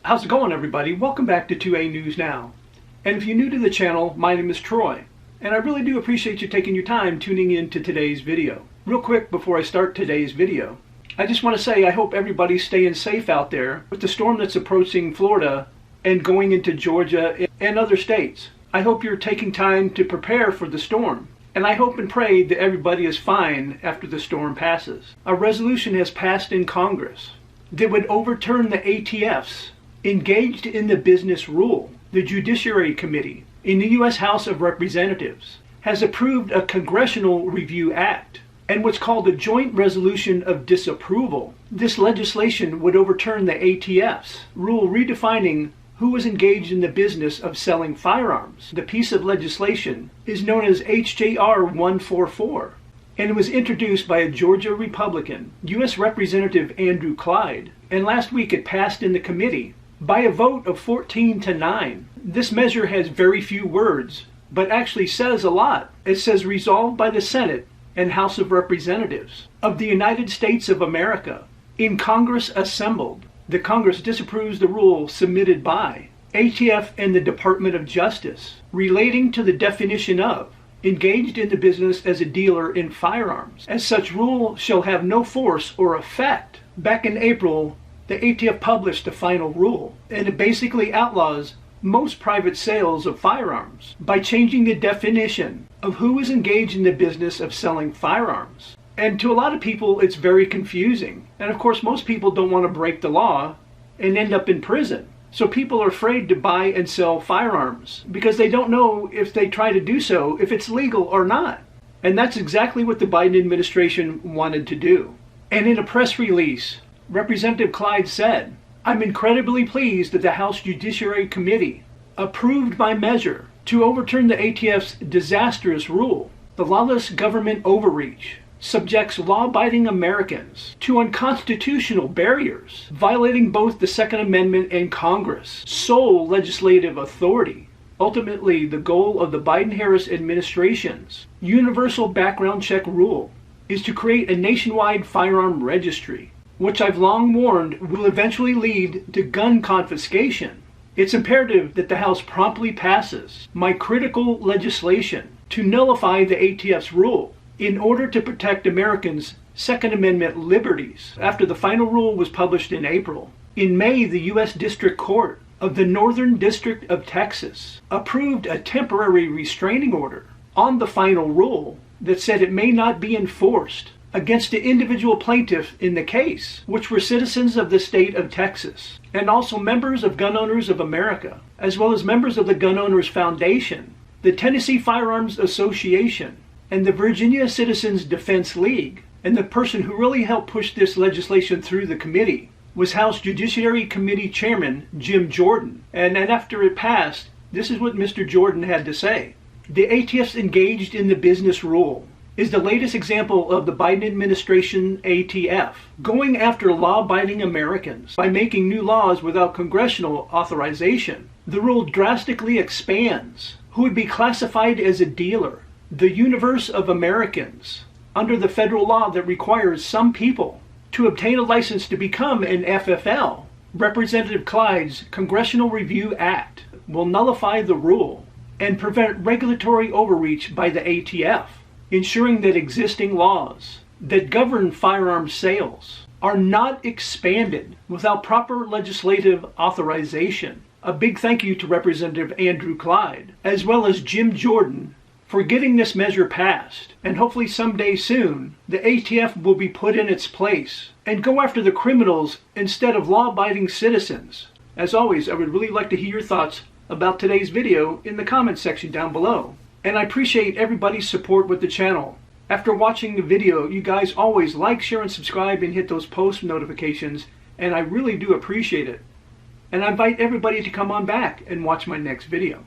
How's it going, everybody? Welcome back to 2A News Now. And if you're new to the channel, my name is Troy, and I really do appreciate you taking your time tuning in to today's video. Real quick before I start today's video, I just want to say I hope everybody's staying safe out there with the storm that's approaching Florida and going into Georgia and other states. I hope you're taking time to prepare for the storm, and I hope and pray that everybody is fine after the storm passes. A resolution has passed in Congress that would overturn the ATF's engaged in the business rule. The Judiciary Committe in the U.S. House of Representatives has approved a Congressional Review Act and what's called a joint resolution of disapproval. This legislation would overturn the ATF's rule redefining who was engaged in the business of selling firearms. The piece of legislation is known as H.J.R. 144, and it was introduced by a Georgia Republican, U.S. Representative Andrew Clyde, and last week it passed in the committee by a vote of 14-9. This measure has very few words, but actually says a lot. It says, resolved by the Senate and House of Representatives of the United States of America, in Congress assembled. The Congress disapproves the rule submitted by ATF and the Department of Justice relating to the definition of engaged in the business as a dealer in firearms. As such rule shall have no force or effect. Back in April, the ATF published the final rule, and it basically outlaws most private sales of firearms by changing the definition of who is engaged in the business of selling firearms. And to a lot of people, it's very confusing. And of course, most people don't want to break the law and end up in prison. So people are afraid to buy and sell firearms because they don't know if they try to do so, if it's legal or not. And that's exactly what the Biden administration wanted to do. And in a press release, Representative Clyde said, I'm incredibly pleased that the House Judiciary Committe approved my measure to overturn the ATF's disastrous rule. The lawless government overreach subjects law-abiding Americans to unconstitutional barriers, violating both the Second Amendment and Congress' sole legislative authority. Ultimately, the goal of the Biden-Harris administration's universal background check rule is to create a nationwide firearm registry, which I've long warned will eventually lead to gun confiscation. It's imperative that the House promptly passes my critical legislation to nullify the ATF's rule in order to protect Americans' Second Amendment liberties. After the final rule was published in April, in May, the U.S. District Court of the Northern District of Texas approved a temporary restraining order on the final rule that said it may not be enforced against the individual plaintiff in the case, which were citizens of the state of Texas, and also members of Gun Owners of America, as well as members of the Gun Owners Foundation, the Tennessee Firearms Association, and the Virginia Citizens Defense League. And the person who really helped push this legislation through the committee was House Judiciary Committee Chairman Jim Jordan. And after it passed, this is what Mr. Jordan had to say. The ATF's engaged in the business rule is the latest example of the Biden administration ATF going after law-abiding Americans by making new laws without congressional authorization. The rule drastically expands who would be classified as a dealer, the universe of Americans, under the federal law that requires some people to obtain a license to become an FFL. Representative Clyde's Congressional Review Act will nullify the rule and prevent regulatory overreach by the ATF, ensuring that existing laws that govern firearms sales are not expanded without proper legislative authorization. A big thank you to Representative Andrew Clyde, as well as Jim Jordan, for getting this measure passed. And hopefully someday soon, the ATF will be put in its place and go after the criminals instead of law-abiding citizens. As always, I would really like to hear your thoughts about today's video in the comments section down below. And I appreciate everybody's support with the channel. After watching the video, you guys always like, share, and subscribe and hit those post notifications, and I really do appreciate it. And I invite everybody to come on back and watch my next video.